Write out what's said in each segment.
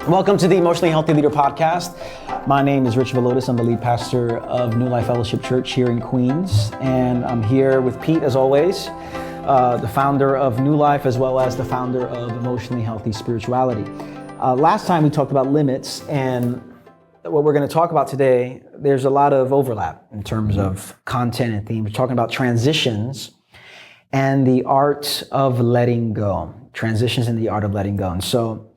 Welcome to the Emotionally Healthy Leader podcast. My name is Rich Villodas. I'm the lead pastor of New Life Fellowship Church here in Queens. And I'm here with Pete, as always, the founder of New Life, as well as the founder of Emotionally Healthy Spirituality. Last time we talked about limits, and what we're going to talk about today, there's a lot of overlap in terms of content and theme. We're talking about transitions and the art of letting go. Transitions and the art of letting go. And so,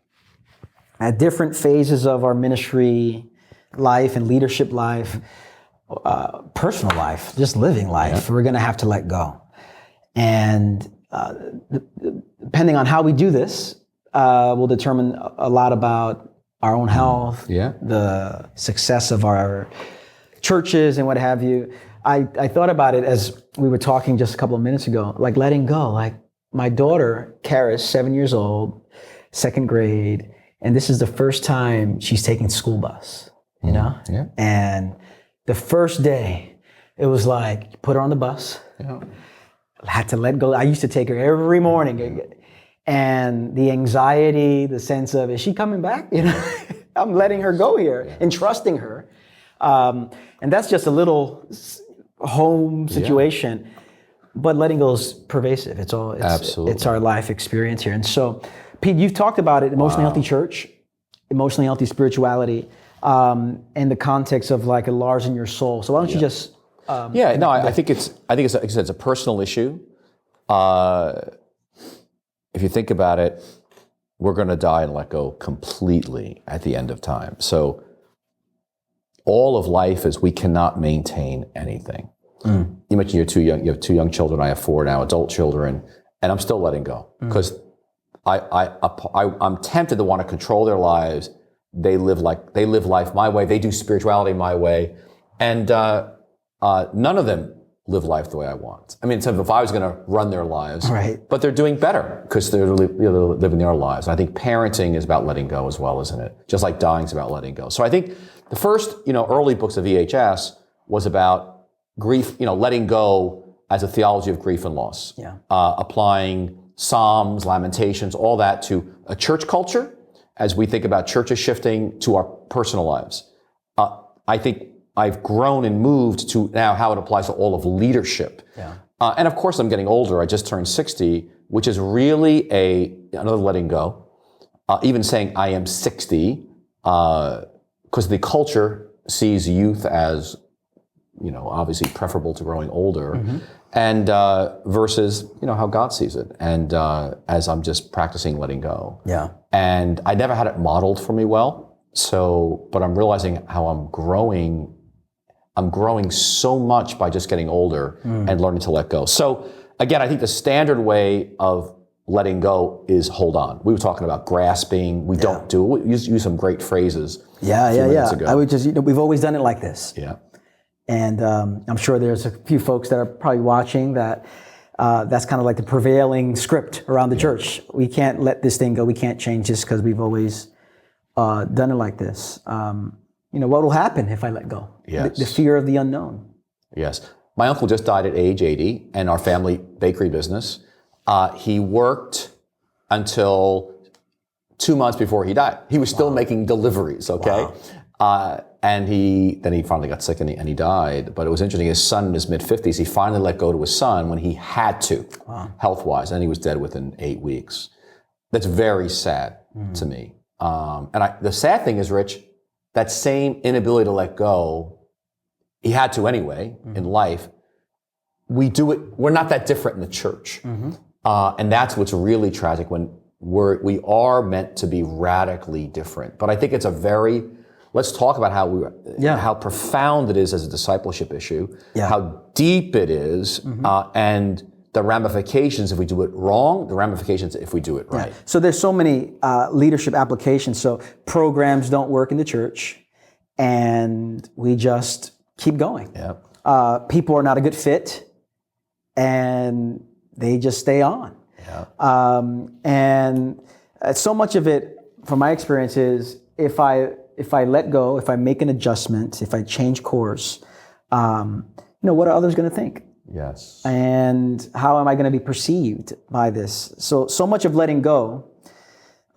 at different phases of our ministry life and leadership life, personal life, just living life, we're going to have to let go. And depending on how we do this, will determine a lot about our own health, the success of our churches and what have you. I thought about it as we were talking just a couple of minutes ago, like letting go. Like my daughter, Karis, 7 years old, second grade, and this is the first time she's taking school bus, you know? Yeah. And the first day, it was like, you put her on the bus, I had to let go. I used to take her every morning. And the anxiety, the sense of, is she coming back? You know, I'm letting her go here and trusting her. And that's just a little home situation, but letting go is pervasive. It's our life experience here. And so, Pete, you've talked about it, Emotionally Healthy Church, Emotionally Healthy Spirituality, in the context of like enlarging your soul. So why don't you just... I think it's a personal issue. If you think about it, we're going to die and let go completely at the end of time. So all of life is we cannot maintain anything. You mentioned you have two young children. I have 4 now, adult children, and I'm still letting go because I'm tempted to want to control their lives. They live life my way. They do spirituality my way, and none of them live life the way I want. I mean, so if I was going to run their lives, but they're doing better because they're living their lives. And I think parenting is about letting go as well, isn't it? Just like dying is about letting go. So I think the first, early books of EHS was about grief, letting go as a theology of grief and loss, applying Psalms, Lamentations, all that to a church culture as we think about churches shifting to our personal lives. I think I've grown and moved to now how it applies to all of leadership. And of course, I'm getting older. I just turned 60, which is really another letting go. Even saying I am 60, because the culture sees youth as, obviously preferable to growing older, and versus, how God sees it. And as I'm just practicing letting go. And I never had it modeled for me well. But I'm realizing how I'm growing so much by just getting older and learning to let go. So again, I think the standard way of letting go is hold on. We were talking about grasping. We don't do it. We use some great phrases. Minutes ago. I would just, we've always done it like this. And I'm sure there's a few folks that are probably watching that that's kind of like the prevailing script around the church. We can't let this thing go. We can't change this because we've always done it like this. What will happen if I let go? The fear of the unknown. My uncle just died at age 80 and our family bakery business. He worked until 2 months before he died. He was still making deliveries, and he finally got sick and he died. But it was interesting, his son in his mid-50s, he finally let go to his son when he had to, health-wise, and he was dead within 8 weeks. That's very sad to me. The sad thing is, Rich, that same inability to let go, he had to anyway in life. We do it, we're not that different in the church. And that's what's really tragic when we are meant to be radically different. But I think it's let's talk about how profound it is as a discipleship issue, how deep it is, and the ramifications if we do it wrong, the ramifications if we do it right. So there's so many leadership applications. So programs don't work in the church, and we just keep going. People are not a good fit, and they just stay on. And so much of it, from my experience, is if I let go, if I make an adjustment, if I change course, what are others going to think? Yes. And how am I going to be perceived by this? So much of letting go,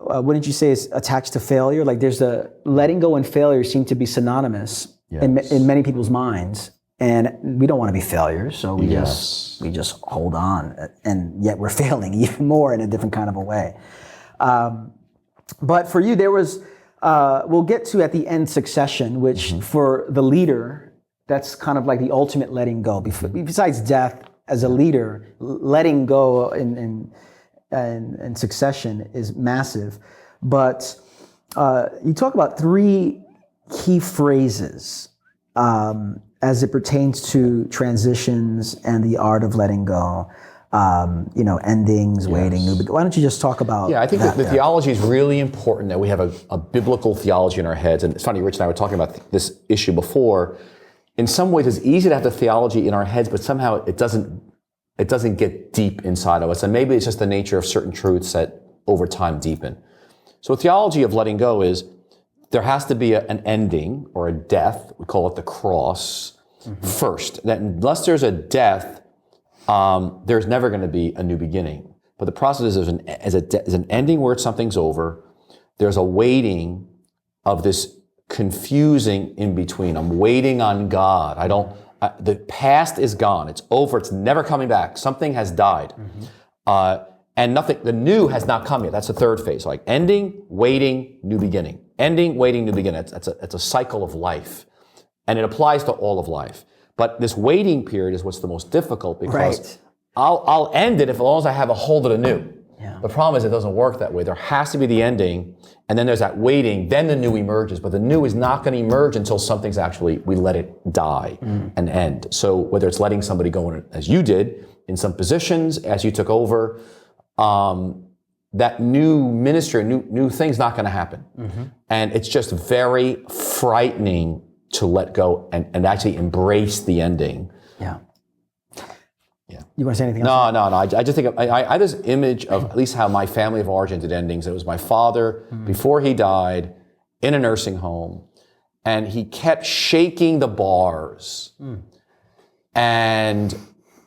wouldn't you say is attached to failure? Like there's a letting go and failure seem to be synonymous in many people's minds. And we don't want to be failures, so we just hold on, and yet we're failing even more in a different kind of a way. But for you, there was, we'll get to at the end succession, which for the leader, that's kind of like the ultimate letting go. Besides death, as a leader, letting go in succession is massive. But you talk about 3 key phrases as it pertains to transitions and the art of letting go, endings, waiting. Why don't you just talk about I think that the theology is really important, that we have a biblical theology in our heads. And it's funny, Rich and I were talking about this issue before. In some ways, it's easy to have the theology in our heads, but somehow it doesn't get deep inside of us. And maybe it's just the nature of certain truths that over time deepen. So theology of letting go is there has to be an ending or a death. We call it the cross first. That unless there's a death, there's never going to be a new beginning. But the process is there's an ending where something's over. There's a waiting of this confusing in between. I'm waiting on God. The past is gone. It's over. It's never coming back. Something has died. And the new has not come yet. That's the third phase. Like ending, waiting, new beginning. Ending, waiting, new beginning. It's a cycle of life. And it applies to all of life. But this waiting period is what's the most difficult, because I'll end it as long as I have a hold of the new. Yeah. The problem is it doesn't work that way. There has to be the ending, and then there's that waiting, then the new emerges. But the new is not going to emerge until something's we let it die and end. So whether it's letting somebody go in, as you did, in some positions, as you took over, that new ministry, new thing's not going to happen. And it's just very frightening to let go and actually embrace the ending. Yeah. You want to say anything else? No. I just think I had this image of at least how my family of origin did endings. It was my father, before he died, in a nursing home, and he kept shaking the bars. And,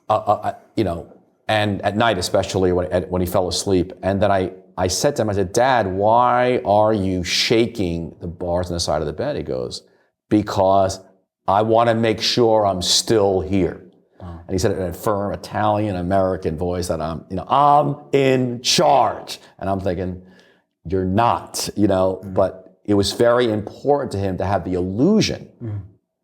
and at night especially when he fell asleep. And then I said to him, I said, Dad, why are you shaking the bars on the side of the bed? He goes, because I want to make sure I'm still here. And he said it in a firm Italian-American voice that I'm in charge. And I'm thinking, you're not, but it was very important to him to have the illusion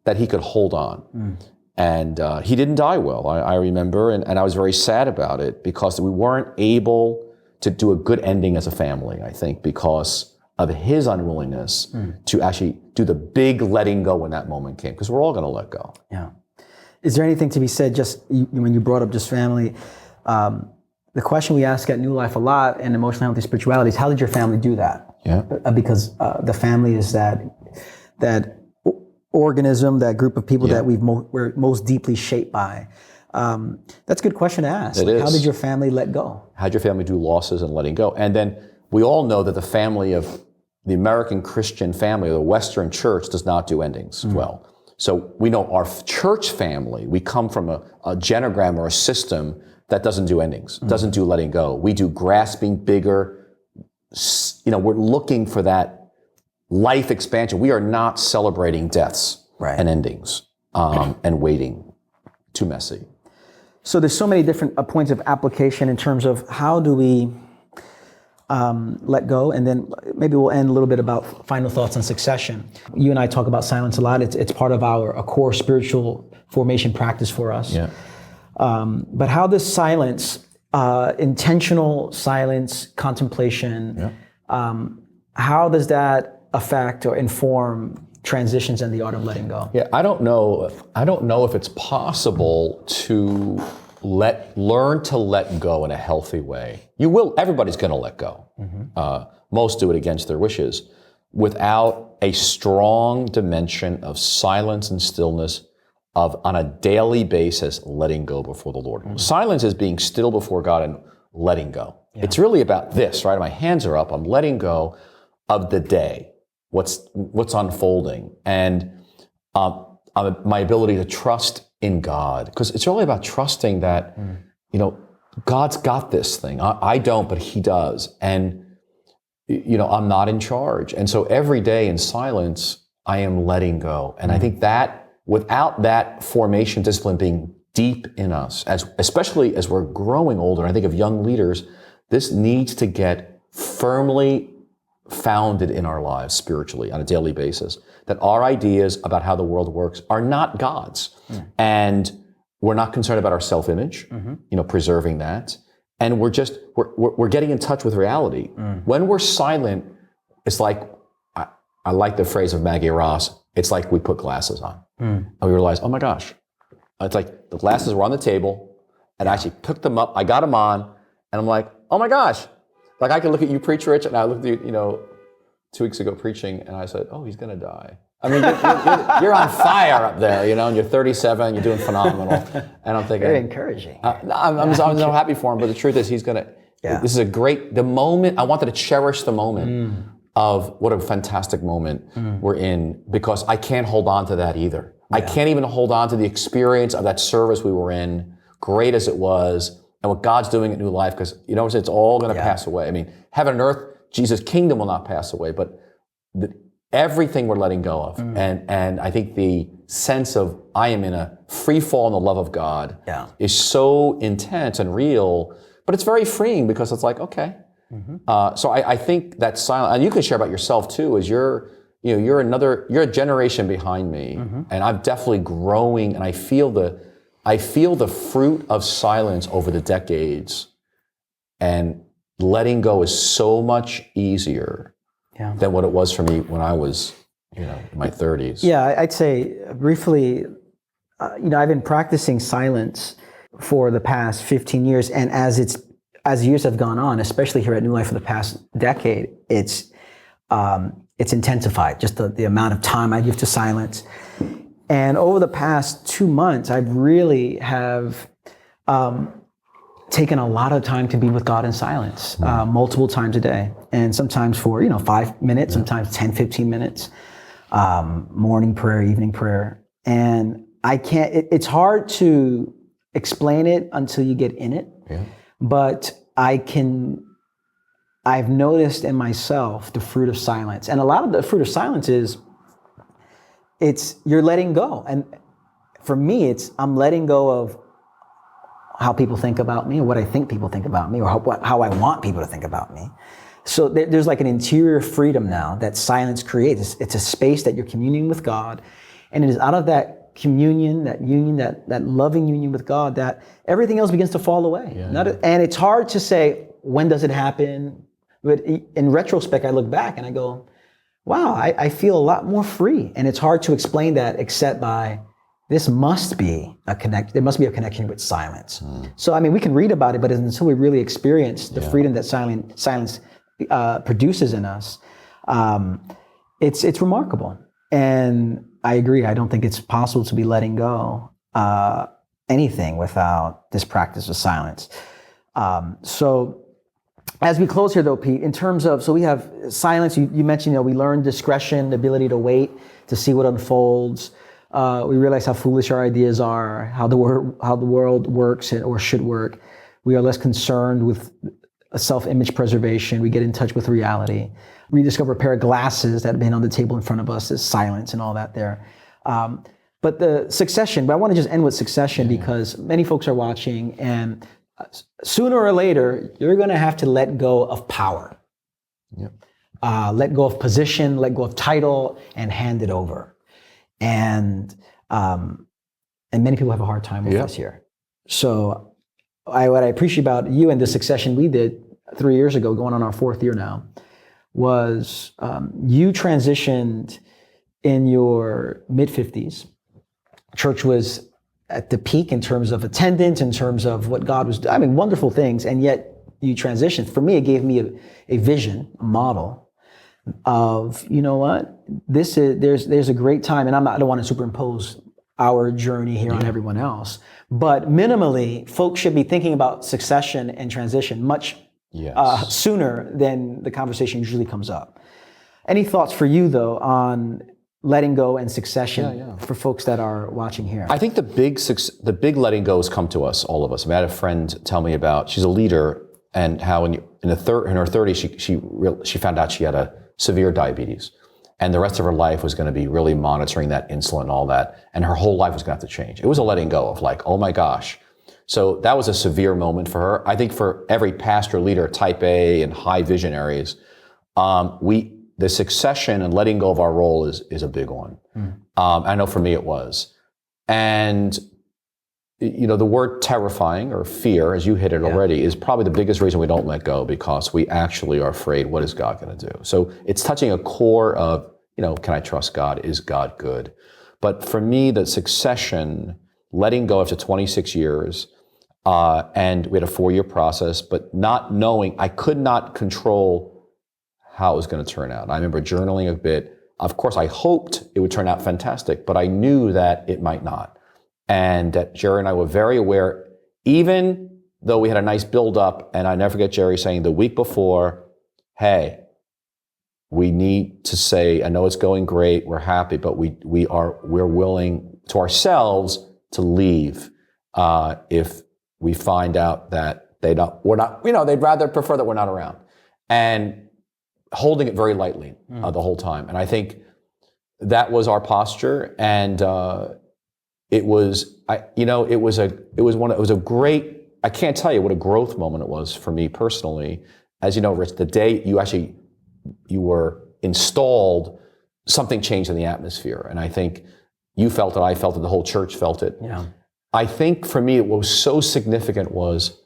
that he could hold on. And he didn't die well, I remember, and I was very sad about it because we weren't able to do a good ending as a family, I think, because of his unwillingness to actually do the big letting go when that moment came, because we're all going to let go. Yeah. Is there anything to be said, when you brought up just family, the question we ask at New Life a lot in Emotionally Healthy Spirituality is, how did your family do that? Yeah. Because the family is that organism, that group of people that we're most deeply shaped by. That's a good question to ask. How did your family let go? How did your family do losses and letting go? And then we all know that the American Christian family, or the Western church, does not do endings well. So we know our church family, we come from a genogram or a system that doesn't do endings, doesn't do letting go. We do grasping bigger. We're looking for that life expansion. We are not celebrating deaths and endings and waiting. Too messy. So there's so many different points of application in terms of how do we let go, and then maybe we'll end a little bit about final thoughts on succession. You and I talk about silence a lot. It's part of a core spiritual formation practice for us. Yeah. But how does silence, intentional silence, contemplation, how does that affect or inform transitions and the art of letting go? Yeah, I don't know if it's possible to learn to let go in a healthy way. You will. Everybody's going to let go. Most do it against their wishes, without a strong dimension of silence and stillness, on a daily basis, letting go before the Lord. Silence is being still before God and letting go. Yeah. It's really about this, right? My hands are up. I'm letting go of the day, what's unfolding, and my ability to trust in God, because it's really about trusting that, God's got this thing. I don't, but He does. And, I'm not in charge. And so every day in silence, I am letting go. And I think that without that formation discipline being deep in us, especially as we're growing older, I think of young leaders, this needs to get firmly founded in our lives spiritually on a daily basis, that our ideas about how the world works are not God's. And we're not concerned about our self-image, preserving that. And we're getting in touch with reality. When we're silent, it's like, I like the phrase of Maggie Ross, it's like we put glasses on. And we realize, oh my gosh, it's like the glasses were on the table, and I actually picked them up, I got them on, and I'm like, oh my gosh. Like I could look at you preach, Rich, and I looked at you, 2 weeks ago preaching, and I said, oh, he's gonna die. I mean, you're on fire up there, and you're 37, you're doing phenomenal. And I'm thinking, very encouraging. I'm so happy for him, but the truth is this is the moment, I wanted to cherish the moment of what a fantastic moment we're in, because I can't hold on to that either. I can't even hold on to the experience of that service we were in, great as it was, and what God's doing at New Life, because it's all going to pass away. I mean, heaven and earth, Jesus' kingdom will not pass away, but everything we're letting go of. And I think the sense of I am in a free fall in the love of God is so intense and real, but it's very freeing, because it's like, okay. So I think that silence, and you can share about yourself too, is you're a generation behind me, and I'm definitely growing, and I feel the fruit of silence over the decades, and letting go is so much easier than what it was for me when I was, in my 30s. Yeah, I'd say briefly, I've been practicing silence for the past 15 years, and as years have gone on, especially here at New Life for the past decade, it's intensified, just the amount of time I give to silence. And over the past 2 months, I really have taken a lot of time to be with God in silence, multiple times a day. And sometimes for, 5 minutes, sometimes 10, 15 minutes, morning prayer, evening prayer. And it's hard to explain it until you get in it. Yeah. But I've noticed in myself the fruit of silence. And a lot of the fruit of silence is, you're letting go. And for me, I'm letting go of how people think about me, or what I think people think about me, or how I want people to think about me. So there's like an interior freedom now that silence creates. It's a space that you're communing with God. And it is out of that communion, that union, that loving union with God, that everything else begins to fall away. And it's hard to say, when does it happen? But in retrospect, I look back and I go, wow, I feel a lot more free. And it's hard to explain that except by, there must be a connection with silence. So, we can read about it, but until we really experience the freedom that silence produces in us, it's remarkable. And I agree. I don't think it's possible to be letting go anything without this practice of silence. So as we close here though, Pete, in terms of, so we have silence, you mentioned, we learn discretion, the ability to wait, to see what unfolds. We realize how foolish our ideas are, how the world works or should work. We are less concerned with self-image preservation. We get in touch with reality. We discover a pair of glasses that have been on the table in front of us, is silence and all that there. But the succession, but I want to just end with succession because many folks are watching, and sooner or later, you're going to have to let go of power. Let go of position, let go of title, and hand it over. And many people have a hard time with this here. So what I appreciate about you and the succession we did 3 years ago, going on our 4th year now, was you transitioned in your mid-50s. Church was at the peak in terms of attendance, in terms of what God was doing, wonderful things, and yet you transitioned. For me, it gave me a vision, a model of, there's a great time, and I don't want to superimpose our journey here on everyone else, but minimally, folks should be thinking about succession and transition much sooner than the conversation usually comes up. Any thoughts for you, though, on letting go and succession for folks that are watching here? I think the big letting goes come to us, all of us. I had a friend tell me about, she's a leader, and how in her 30s she found out she had a severe diabetes, and the rest of her life was going to be really monitoring that insulin and all that, and her whole life was going to have to change. It was a letting go of like, oh my gosh. So that was a severe moment for her. I think for every pastor, leader, type A and high visionaries, the succession and letting go of our role is a big one. I know for me it was. And the word terrifying or fear, as you hit it already, is probably the biggest reason we don't let go, because we actually are afraid, what is God going to do? So it's touching a core of, can I trust God? Is God good? But for me, the succession, letting go after 26 years, and we had a 4-year process, but not knowing, I could not control how it was going to turn out. I remember journaling a bit. Of course, I hoped it would turn out fantastic, but I knew that it might not. And that Jerry and I were very aware, even though we had a nice build-up, and I never forget Jerry saying the week before, hey, we need to say, I know it's going great, we're happy, but we're willing to ourselves to leave if we find out that they'd rather prefer that we're not around. And holding it very lightly the whole time. And I think that was our posture, and it was a great, I can't tell you what a growth moment it was for me personally. As you know, Rich, the day you were installed, something changed in the atmosphere. And I think you felt it, I felt it, the whole church felt it. Yeah. I think for me, what was so significant was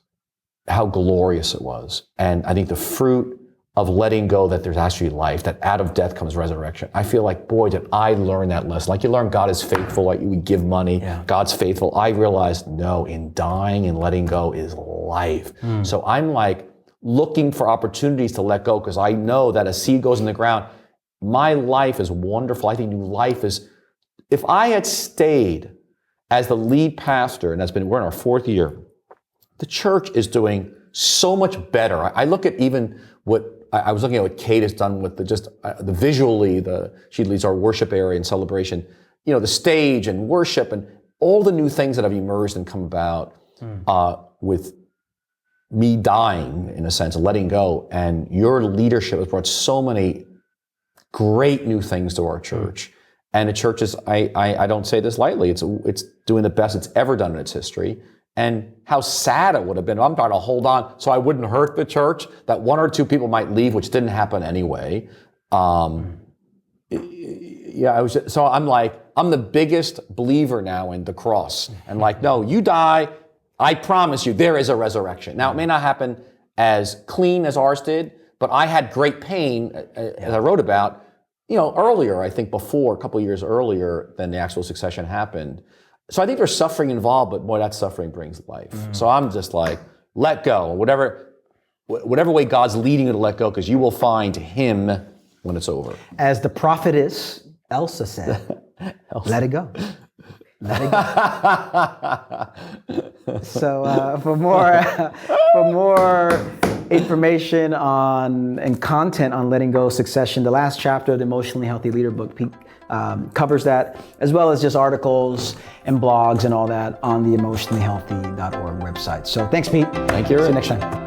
how glorious it was. And I think the fruit of letting go that there's actually life, that out of death comes resurrection. I feel like, boy, did I learn that lesson. Like you learn God is faithful, like we give money, God's faithful. I realized, no, in dying and letting go is life. So I'm like looking for opportunities to let go, because I know that as seed goes in the ground, my life is wonderful. I think new life is, if I had stayed as the lead pastor, and we're in our 4th year, the church is doing so much better. I look at even what, I was looking at what Kate has done with the visually, she leads our worship area and celebration, the stage and worship and all the new things that have emerged and come about with me dying, in a sense, letting go. And your leadership has brought so many great new things to our church. And the church is, I don't say this lightly, it's doing the best it's ever done in its history. And how sad it would have been. I'm trying to hold on so I wouldn't hurt the church, that 1 or 2 people might leave, which didn't happen anyway. So I'm like, I'm the biggest believer now in the cross. And like, no, you die, I promise you, there is a resurrection. Now, it may not happen as clean as ours did, but I had great pain, as I wrote about, earlier, I think before, a couple of years earlier than the actual succession happened. So I think there's suffering involved, but boy, that suffering brings life. So I'm just like, let go. Whatever way God's leading you to let go, because you will find Him when it's over. As the prophetess Elsa said, let it go. Let it go. So for more information on and content on letting go, succession, the last chapter of the Emotionally Healthy Leader book, Pete covers that, as well as just articles and blogs and all that on the emotionallyhealthy.org website. So thanks, Pete. Thank you. See you next time.